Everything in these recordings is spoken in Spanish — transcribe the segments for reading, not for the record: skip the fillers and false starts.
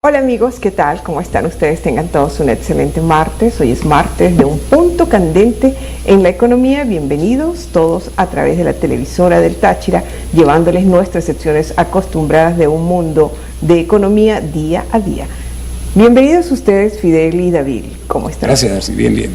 Hola amigos, ¿qué tal? ¿Cómo están ustedes? Tengan todos un excelente martes. Hoy es martes de un punto candente en la economía. Bienvenidos todos a través de la televisora del Táchira, llevándoles nuestras secciones acostumbradas de un mundo de economía día a día. Bienvenidos ustedes, Fidel y David. ¿Cómo están? Gracias, Darcy. Bien.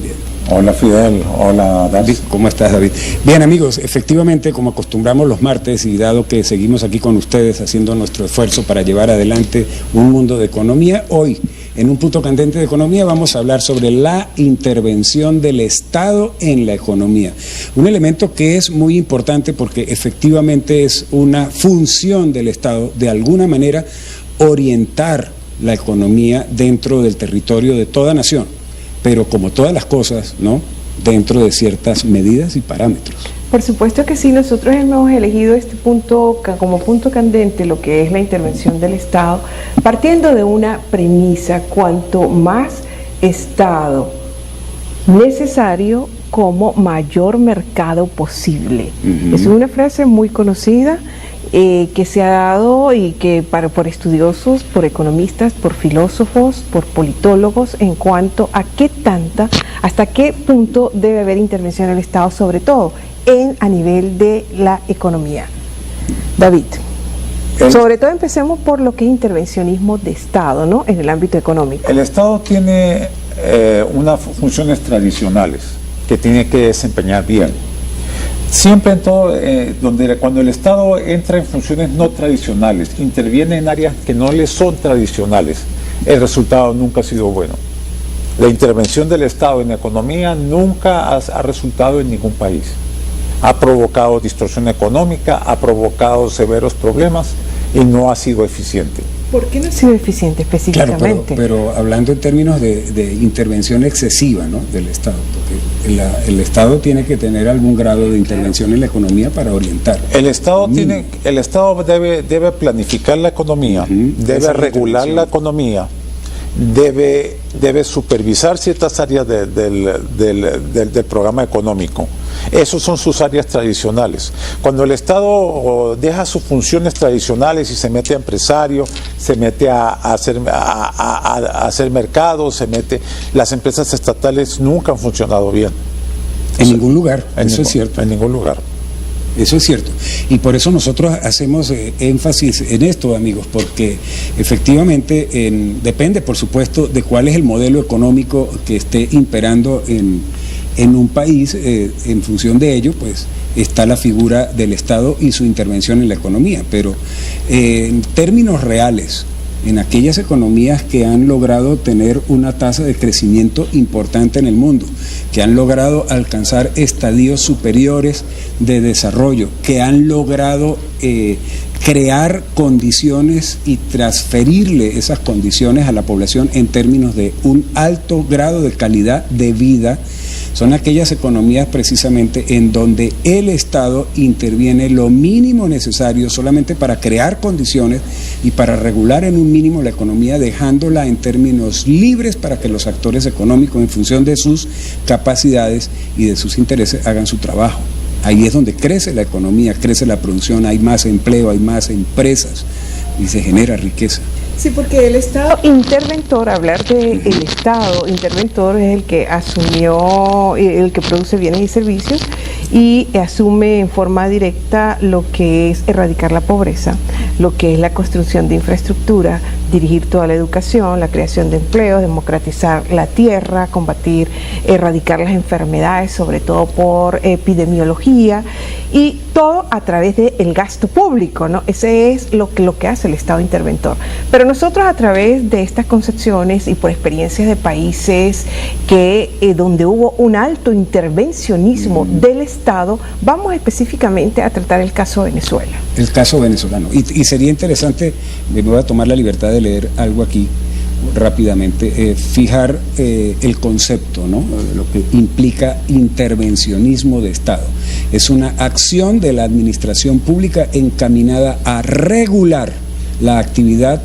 Hola Fidel, hola David. ¿Cómo estás, David? Bien, amigos, efectivamente, como acostumbramos los martes y dado que seguimos aquí con ustedes haciendo nuestro esfuerzo para llevar adelante un mundo de economía, hoy, en un punto candente de economía, vamos a hablar sobre la intervención del Estado en la economía. Un elemento que es muy importante porque efectivamente es una función del Estado, de alguna manera, orientar la economía dentro del territorio de toda nación, pero como todas las cosas, ¿no?, dentro de ciertas medidas y parámetros. Por supuesto que sí, nosotros hemos elegido este punto como punto candente, lo que es la intervención del Estado, partiendo de una premisa: cuanto más Estado necesario, como mayor mercado posible. Es una frase muy conocida, que se ha dado y que por estudiosos, por economistas, por filósofos, por politólogos, en cuanto a hasta qué punto debe haber intervención del Estado, sobre todo a nivel de la economía. David, sobre todo empecemos por lo que es intervencionismo de Estado, ¿no?, en el ámbito económico. El Estado tiene unas funciones tradicionales que tiene que desempeñar bien. Siempre en todo, cuando el Estado entra en funciones no tradicionales, interviene en áreas que no le son tradicionales, el resultado nunca ha sido bueno. La intervención del Estado en la economía nunca ha resultado en ningún país. Ha provocado distorsión económica, ha provocado severos problemas y no ha sido eficiente. ¿Por qué no ha sido eficiente específicamente? Claro, pero hablando en términos de intervención excesiva, ¿no?, del Estado, porque el Estado tiene que tener algún grado de intervención en la economía para orientar. El Estado debe planificar la economía, debe regular la economía, debe supervisar ciertas áreas del programa económico. Esas son sus áreas tradicionales. Cuando el Estado deja sus funciones tradicionales y se mete a empresario, se mete a hacer mercados, las empresas estatales nunca han funcionado bien. En ningún lugar, eso es cierto. En ningún lugar. Eso es cierto, y por eso nosotros hacemos énfasis en esto, amigos, porque efectivamente depende, por supuesto, de cuál es el modelo económico que esté imperando en un país. En función de ello, pues, está la figura del Estado y su intervención en la economía, pero en términos reales, en aquellas economías que han logrado tener una tasa de crecimiento importante en el mundo, que han logrado alcanzar estadios superiores de desarrollo, que han logrado crear condiciones y transferirle esas condiciones a la población en términos de un alto grado de calidad de vida, son aquellas economías precisamente en donde el Estado interviene lo mínimo necesario solamente para crear condiciones y para regular en un mínimo la economía, dejándola en términos libres para que los actores económicos, en función de sus capacidades y de sus intereses, hagan su trabajo. Ahí es donde crece la economía, crece la producción, hay más empleo, hay más empresas y se genera riqueza. Sí, porque el Estado interventor, hablar del Estado interventor, es el que asumió, el que produce bienes y servicios y asume en forma directa lo que es erradicar la pobreza, lo que es la construcción de infraestructura, dirigir toda la educación, la creación de empleos, democratizar la tierra, combatir, erradicar las enfermedades, sobre todo por epidemiología, y todo a través del gasto público, ¿no? Ese es lo que hace el Estado interventor. Pero nosotros, a través de estas concepciones y por experiencias de países donde hubo un alto intervencionismo del Estado, vamos específicamente a tratar el caso Venezuela. El caso venezolano. Y sería interesante, me voy a tomar la libertad de leer algo aquí rápidamente, fijar el concepto, ¿no?, lo que implica intervencionismo de Estado. Es una acción de la administración pública encaminada a regular la actividad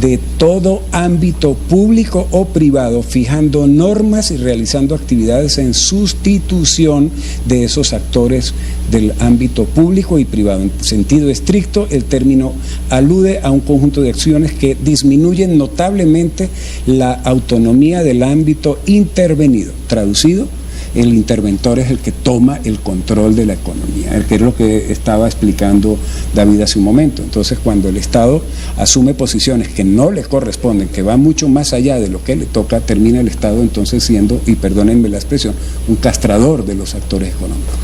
de todo ámbito público o privado, fijando normas y realizando actividades en sustitución de esos actores del ámbito público y privado. En sentido estricto, el término alude a un conjunto de acciones que disminuyen notablemente la autonomía del ámbito intervenido. Traducido, el interventor es el que toma el control de la economía, que es lo que estaba explicando David hace un momento. Entonces, cuando el Estado asume posiciones que no le corresponden, que van mucho más allá de lo que le toca, termina el Estado entonces siendo, y perdónenme la expresión, un castrador de los actores económicos.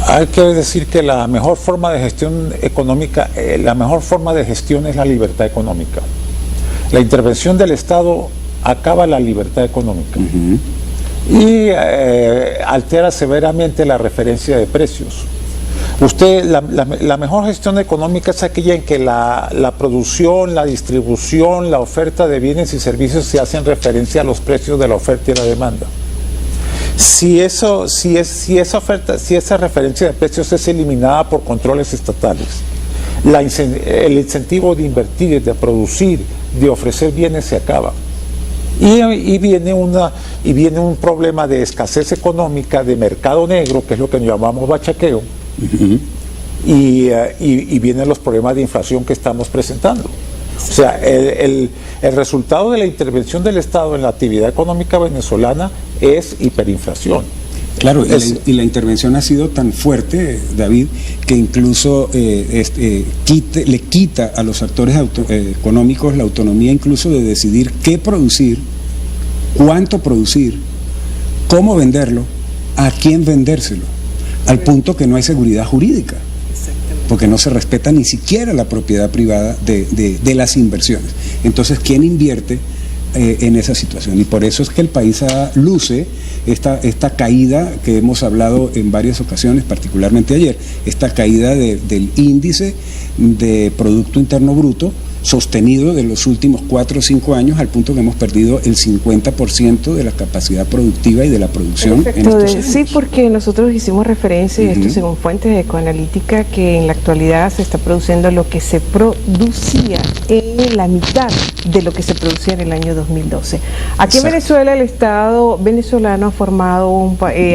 Hay que decir que la mejor forma de gestión económica, la mejor forma de gestión es la libertad económica. La intervención del Estado acaba la libertad económica. Y altera severamente la referencia de precios. La mejor gestión económica es aquella en que la producción, la distribución, la oferta de bienes y servicios se hacen referencia a los precios de la oferta y la demanda. Si esa referencia de precios es eliminada por controles estatales, el incentivo de invertir, de producir, de ofrecer bienes se acaba. Y viene un problema de escasez económica, de mercado negro, que es lo que llamamos bachaqueo, y vienen los problemas de inflación que estamos presentando. O sea, el resultado de la intervención del Estado en la actividad económica venezolana es hiperinflación. Claro, y la intervención ha sido tan fuerte, David, que incluso le quita a los actores económicos la autonomía incluso de decidir qué producir, cuánto producir, cómo venderlo, a quién vendérselo, al punto que no hay seguridad jurídica, porque no se respeta ni siquiera la propiedad privada de las inversiones. Entonces, ¿quién invierte en esa situación? Y por eso es que el país luce esta caída que hemos hablado en varias ocasiones, particularmente ayer, esta caída del índice de Producto Interno Bruto sostenido de los últimos 4 o 5 años, al punto que hemos perdido el 50% de la capacidad productiva y de la producción en estos años. Sí, porque nosotros hicimos referencia, y esto según fuentes de Ecoanalítica, que en la actualidad se está produciendo lo que se producía en la mitad de lo que se producía en el año 2012. Aquí en Venezuela el Estado venezolano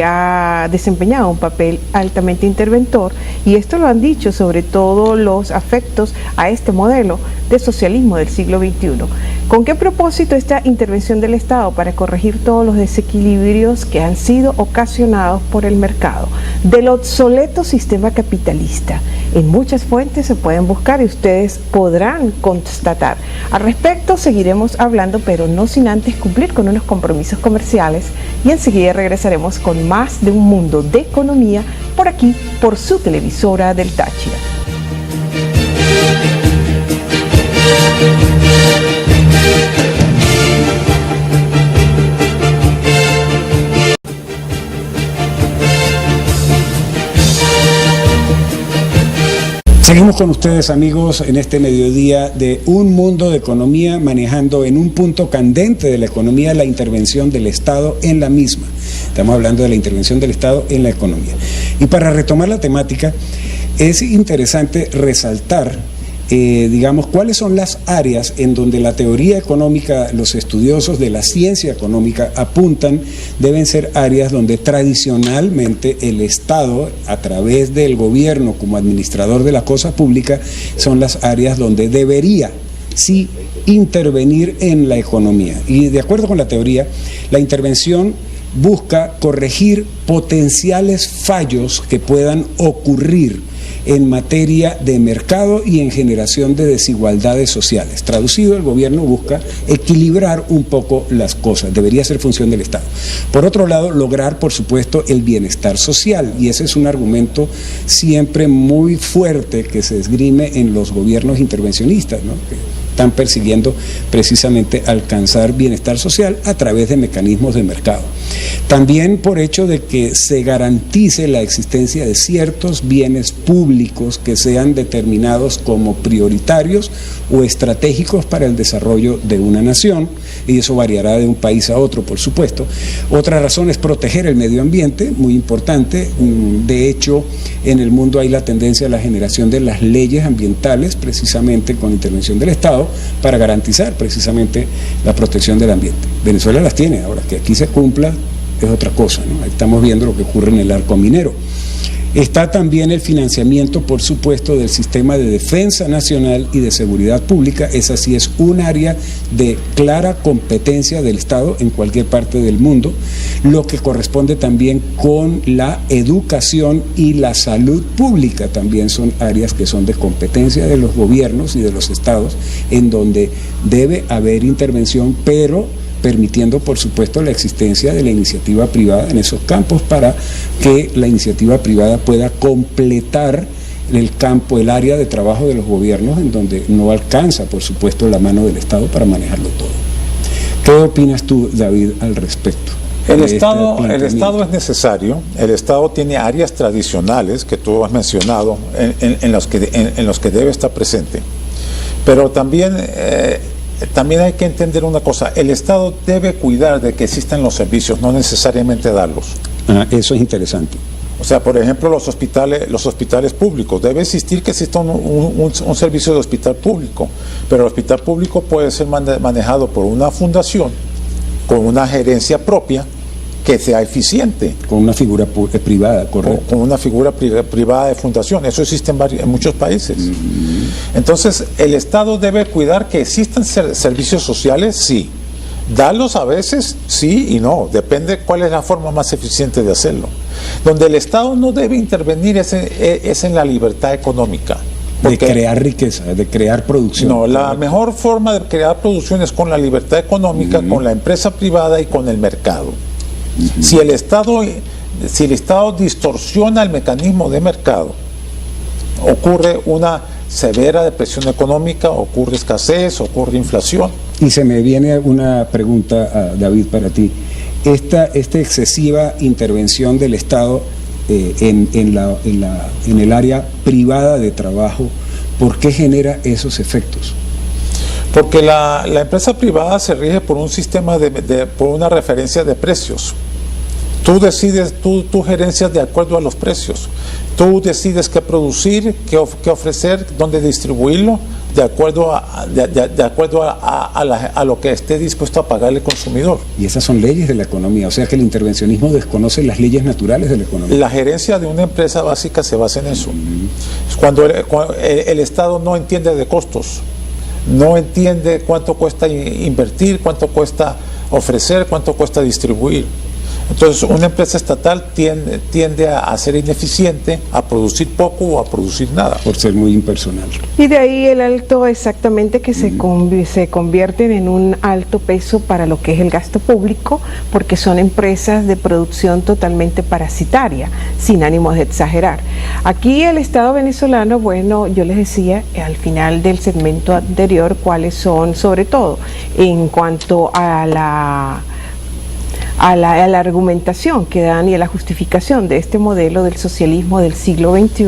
ha desempeñado un papel altamente interventor, y esto lo han dicho sobre todo los afectos a este modelo de socialismo del siglo XXI. ¿Con qué propósito esta intervención del Estado? Para corregir todos los desequilibrios que han sido ocasionados por el mercado, del obsoleto sistema capitalista. En muchas fuentes se pueden buscar y ustedes podrán constatar. Al respecto seguiremos hablando, pero no sin antes cumplir con unos compromisos comerciales, y enseguida regresaremos con más de Un Mundo de Economía por aquí, por su televisora del Táchira. Seguimos con ustedes, amigos, en este mediodía de Un Mundo de Economía, manejando en un punto candente de la economía la intervención del Estado en la misma. Estamos hablando de la intervención del Estado en la economía. Y para retomar la temática, es interesante resaltar cuáles son las áreas en donde la teoría económica, los estudiosos de la ciencia económica apuntan, deben ser áreas donde tradicionalmente el Estado, a través del gobierno como administrador de la cosa pública, son las áreas donde debería, sí, intervenir en la economía. Y de acuerdo con la teoría, la intervención busca corregir potenciales fallos que puedan ocurrir en materia de mercado y en generación de desigualdades sociales. Traducido, el gobierno busca equilibrar un poco las cosas, debería ser función del Estado. Por otro lado, lograr, por supuesto, el bienestar social, y ese es un argumento siempre muy fuerte que se esgrime en los gobiernos intervencionistas, ¿no? Que están persiguiendo precisamente alcanzar bienestar social a través de mecanismos de mercado. También por hecho de que se garantice la existencia de ciertos bienes públicos que sean determinados como prioritarios o estratégicos para el desarrollo de una nación, y eso variará de un país a otro, por supuesto. Otra razón es proteger el medio ambiente, muy importante. De hecho, en el mundo hay la tendencia a la generación de las leyes ambientales, precisamente con intervención del Estado, Estado para garantizar precisamente la protección del ambiente. Venezuela las tiene, ahora que aquí se cumpla es otra cosa, ¿no? Ahí estamos viendo lo que ocurre en el arco minero. Está también el financiamiento, por supuesto, del sistema de defensa nacional y de seguridad pública. Esa sí es un área de clara competencia del Estado en cualquier parte del mundo, lo que corresponde también con la educación y la salud pública. También son áreas que son de competencia de los gobiernos y de los estados, en donde debe haber intervención, pero permitiendo, por supuesto, la existencia de la iniciativa privada en esos campos para que la iniciativa privada pueda completar el campo, el área de trabajo de los gobiernos, en donde no alcanza, por supuesto, la mano del Estado para manejarlo todo. ¿Qué opinas tú, David, al respecto? El Estado es necesario. El Estado tiene áreas tradicionales que tú has mencionado en los que debe estar presente, pero también hay que entender una cosa: el Estado debe cuidar de que existan los servicios, no necesariamente darlos. Eso es interesante. O sea, por ejemplo, los hospitales públicos, debe existir que exista un servicio de hospital público, pero el hospital público puede ser manejado por una fundación con una gerencia propia que sea eficiente. Con una figura privada, correcto. Con una figura privada de fundación. Eso existe en muchos países. Entonces, el Estado debe cuidar que existan servicios sociales, sí. Darlos a veces, sí y no. Depende cuál es la forma más eficiente de hacerlo. Donde el Estado no debe intervenir es en la libertad económica. De crear riqueza, de crear producción. No, la mejor forma de crear producción es con la libertad económica, con la empresa privada y con el mercado. Si el Estado distorsiona el mecanismo de mercado, ocurre una severa depresión económica, ocurre escasez, ocurre inflación. Y se me viene una pregunta, David, para ti. Esta excesiva intervención del Estado en el área privada de trabajo, ¿por qué genera esos efectos? Porque la empresa privada se rige por un sistema por una referencia de precios. Tú decides, tú gerencias de acuerdo a los precios. Tú decides qué producir, qué ofrecer, dónde distribuirlo, de acuerdo a lo que esté dispuesto a pagar el consumidor. Y esas son leyes de la economía, o sea que el intervencionismo desconoce las leyes naturales de la economía. La gerencia de una empresa básica se basa en eso. Cuando el Estado no entiende de costos, no entiende cuánto cuesta invertir, cuánto cuesta ofrecer, cuánto cuesta distribuir. Entonces, una empresa estatal tiende a ser ineficiente, a producir poco o a producir nada. Por ser muy impersonal. Y de ahí el alto, exactamente, que se convierten en un alto peso para lo que es el gasto público, porque son empresas de producción totalmente parasitaria, sin ánimos de exagerar. Aquí el Estado venezolano, bueno, yo les decía al final del segmento anterior cuáles son, sobre todo, en cuanto a la argumentación que dan y a la justificación de este modelo del socialismo del siglo XXI,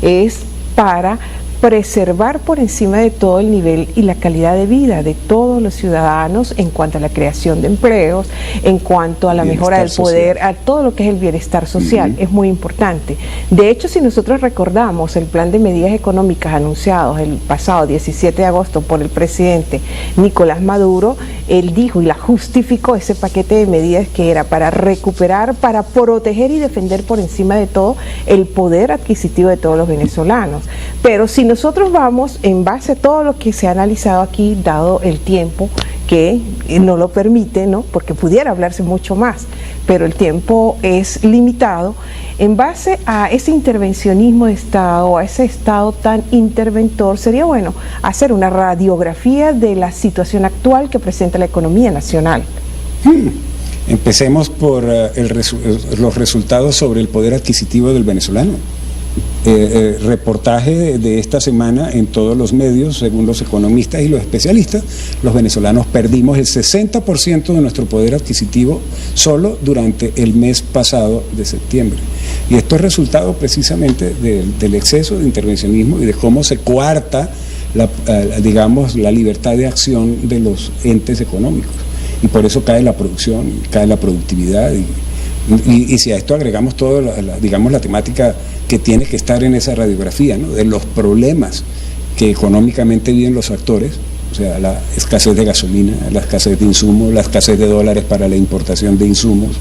es para preservar por encima de todo el nivel y la calidad de vida de todos los ciudadanos en cuanto a la creación de empleos, en cuanto a la mejora del poder, a todo lo que es el bienestar social. Es muy importante. De hecho, si nosotros recordamos el plan de medidas económicas anunciados el pasado 17 de agosto por el presidente Nicolás Maduro, él dijo y la justificó ese paquete de medidas que era para recuperar, para proteger y defender por encima de todo el poder adquisitivo de todos los venezolanos. Pero si nosotros vamos en base a todo lo que se ha analizado aquí, dado el tiempo que no lo permite, ¿no? Porque pudiera hablarse mucho más, pero el tiempo es limitado, en base a ese intervencionismo de Estado, a ese Estado tan interventor, sería bueno hacer una radiografía de la situación actual que presenta la economía nacional. Empecemos por los resultados sobre el poder adquisitivo del venezolano. Reportaje de esta semana en todos los medios, según los economistas y los especialistas, los venezolanos perdimos el 60% de nuestro poder adquisitivo solo durante el mes pasado de septiembre. Y esto es resultado precisamente del exceso de intervencionismo y de cómo se coarta la libertad de acción de los entes económicos. Y por eso cae la producción, cae la productividad. Y si a esto agregamos toda la temática que tiene que estar en esa radiografía, ¿no? De los problemas que económicamente viven los actores, o sea, la escasez de gasolina, la escasez de insumos, la escasez de dólares para la importación de insumos,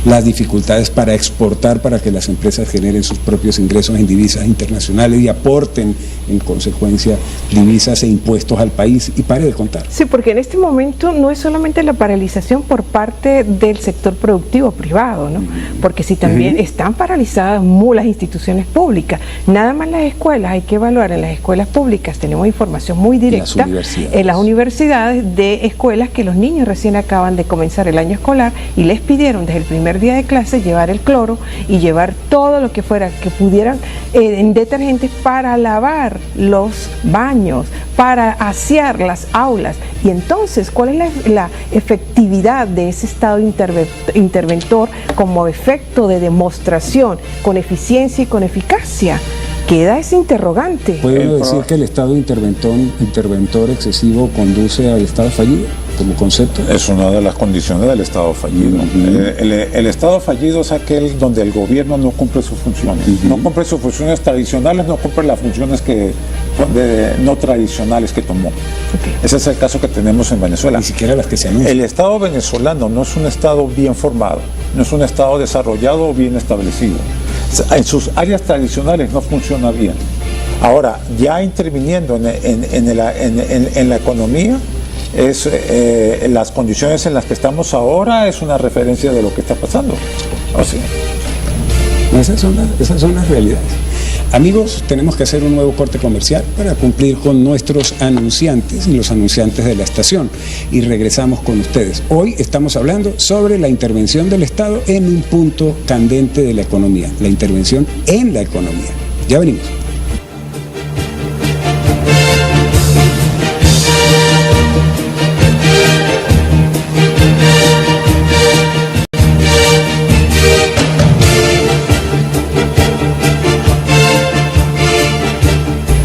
las dificultades para exportar, para que las empresas generen sus propios ingresos en divisas internacionales y aporten en consecuencia divisas e impuestos al país, y pare de contar. Sí, porque en este momento no es solamente la paralización por parte del sector productivo privado, ¿no? Porque si también están paralizadas las instituciones públicas, nada más las escuelas, hay que evaluar en las escuelas públicas, tenemos información muy directa en las universidades de escuelas que los niños recién acaban de comenzar el año escolar y les pidieron desde el primer día de clase llevar el cloro y llevar todo lo que fuera que pudieran en detergentes para lavar los baños, para asear las aulas. Y entonces, ¿cuál es la efectividad de ese Estado interventor como efecto de demostración con eficiencia y con eficacia? Queda ese interrogante. ¿Puede decir que el Estado interventor excesivo conduce al Estado fallido como concepto? Es una de las condiciones del Estado fallido. El Estado fallido es aquel donde el gobierno no cumple sus funciones. No cumple sus funciones tradicionales, no cumple las funciones no tradicionales que tomó. Ese es el caso que tenemos en Venezuela. Ni siquiera las que se anuncian. El Estado venezolano no es un Estado bien formado, no es un Estado desarrollado o bien establecido. En sus áreas tradicionales no funciona bien. Ahora, ya interviniendo en la economía, las condiciones en las que estamos ahora es una referencia de lo que está pasando. O sea, esas son las realidades. Amigos, tenemos que hacer un nuevo corte comercial para cumplir con nuestros anunciantes y los anunciantes de la estación, y regresamos con ustedes. Hoy estamos hablando sobre la intervención del Estado en un punto candente de la economía, la intervención en la economía. Ya venimos.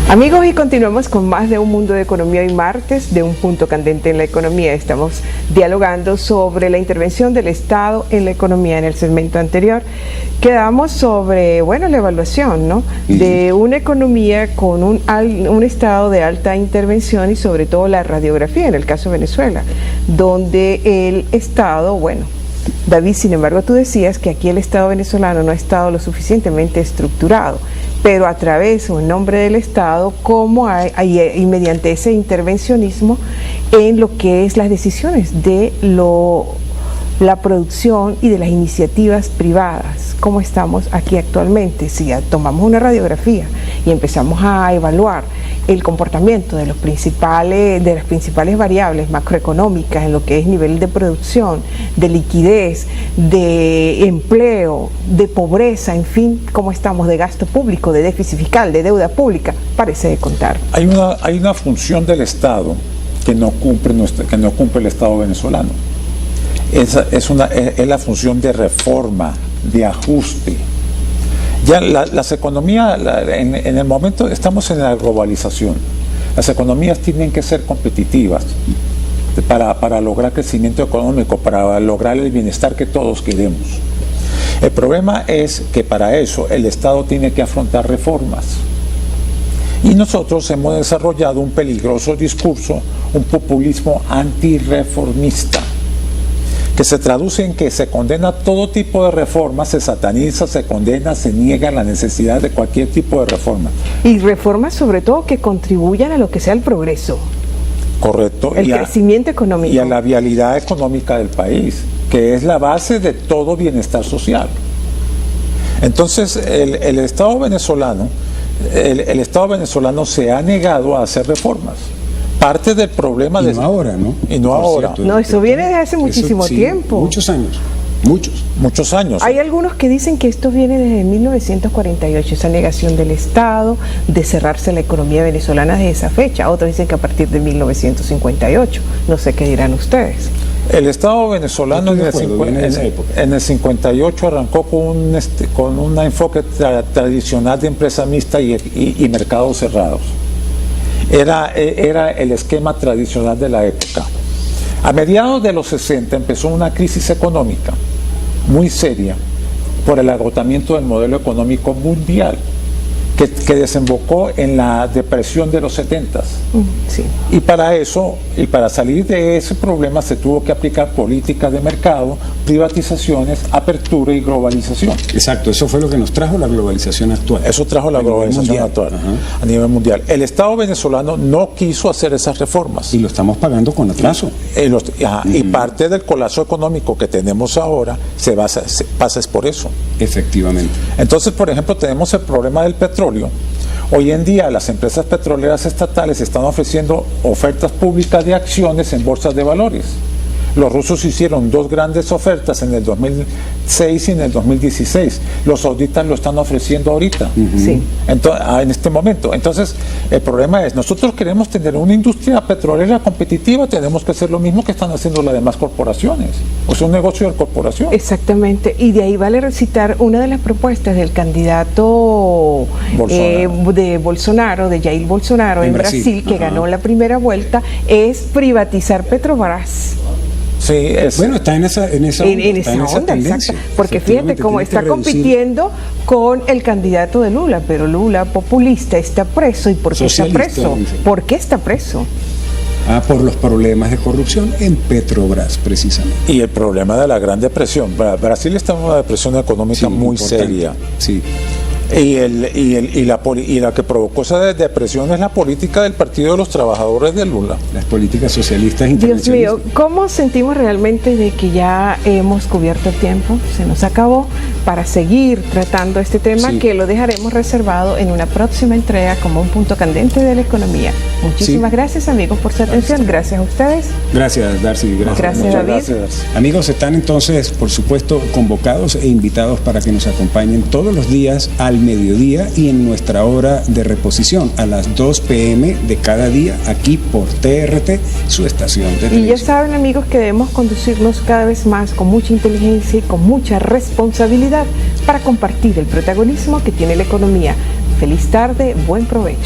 Amigos, y continuamos con más de Un Mundo de Economía. Hoy martes de Un Punto Candente en la Economía. Estamos dialogando sobre la intervención del Estado en la economía. En el segmento anterior quedamos sobre, la evaluación, ¿no?, de una economía con un estado de alta intervención y sobre todo la radiografía, en el caso de Venezuela, donde el Estado, David, sin embargo, tú decías que aquí el Estado venezolano no ha estado lo suficientemente estructurado, pero a través o en nombre del Estado, y mediante ese intervencionismo en lo que es las decisiones de la producción y de las iniciativas privadas. ¿Cómo estamos aquí actualmente? Si ya tomamos una radiografía y empezamos a evaluar el comportamiento de las principales variables macroeconómicas en lo que es nivel de producción, de liquidez, de empleo, de pobreza, en fin, cómo estamos de gasto público, de déficit fiscal, de deuda pública, parece de contar. Hay una función del Estado que no cumple el Estado venezolano. Es la función de reforma, de ajuste. Ya las economías, en el momento estamos en la globalización. Las economías tienen que ser competitivas para lograr crecimiento económico, para lograr el bienestar que todos queremos. El problema es que para eso el Estado tiene que afrontar reformas. Y nosotros hemos desarrollado un peligroso discurso, un populismo antirreformista, que se traduce en que se condena todo tipo de reformas, se sataniza, se condena, se niega la necesidad de cualquier tipo de reforma. Y reformas sobre todo que contribuyan a lo que sea el progreso. Correcto. El crecimiento económico. Y a la viabilidad económica del país, que es la base de todo bienestar social. Entonces, el Estado venezolano se ha negado a hacer reformas. Parte del problema no ahora, ¿no? Y no ahora. No, eso viene desde hace muchísimo tiempo. Muchos años. Muchos años. Hay algunos que dicen que esto viene desde 1948, esa negación del Estado de cerrarse la economía venezolana desde esa fecha. Otros dicen que a partir de 1958. No sé qué dirán ustedes. El Estado venezolano en el 58 arrancó con un enfoque tradicional de empresa mixta y mercados cerrados. Era el esquema tradicional de la época. A mediados de los 60 empezó una crisis económica muy seria por el agotamiento del modelo económico mundial, que desembocó en la depresión de los 70s. Sí. Y para eso, y para salir de ese problema, se tuvo que aplicar políticas de mercado, privatizaciones, apertura y globalización. Exacto, eso fue lo que nos trajo la globalización actual. Eso trajo la globalización actual a nivel mundial. El Estado venezolano no quiso hacer esas reformas. Y lo estamos pagando con atraso. Y parte del colapso económico que tenemos ahora pasa es por eso. Efectivamente. Entonces, por ejemplo, tenemos el problema del petróleo. Hoy en día las empresas petroleras estatales están ofreciendo ofertas públicas de acciones en bolsas de valores. Los rusos hicieron 2 grandes ofertas en el 2006 y en el 2016. Los sauditas lo están ofreciendo ahorita, Sí. en este momento. Entonces, el problema es, nosotros queremos tener una industria petrolera competitiva, tenemos que hacer lo mismo que están haciendo las demás corporaciones. O sea, un negocio de corporación. Exactamente, y de ahí vale recitar una de las propuestas del candidato de Jair Bolsonaro en Brasil, que ganó la primera vuelta, es privatizar Petrobras. Sí, Bueno, está en esa onda, tendencia. exacto. Porque fíjate cómo está compitiendo con el candidato de Lula, pero Lula, populista, está preso. ¿Y por qué está preso? ¿Por qué está preso? Por los problemas de corrupción en Petrobras, precisamente. Y el problema de la Gran Depresión. Brasil está en una depresión económica muy seria. Sí. Y la que provocó esa depresión es la política del Partido de los Trabajadores de Lula. Las políticas socialistas Dios internacionalistas. mío, ¿cómo sentimos realmente de que ya hemos cubierto el tiempo? Se nos acabó para seguir tratando este tema, que lo dejaremos reservado en una próxima entrega como un punto candente de la economía. Muchísimas gracias, amigos, por su atención. Gracias a ustedes. Gracias, Darcy. Gracias, David. Gracias, Darcy. Amigos, están entonces, por supuesto, convocados e invitados para que nos acompañen todos los días al mediodía y en nuestra hora de reposición a las 2 p.m. de cada día aquí por TRT, su estación de televisión. Y ya saben, amigos, que debemos conducirnos cada vez más con mucha inteligencia y con mucha responsabilidad para compartir el protagonismo que tiene la economía. Feliz tarde, buen provecho.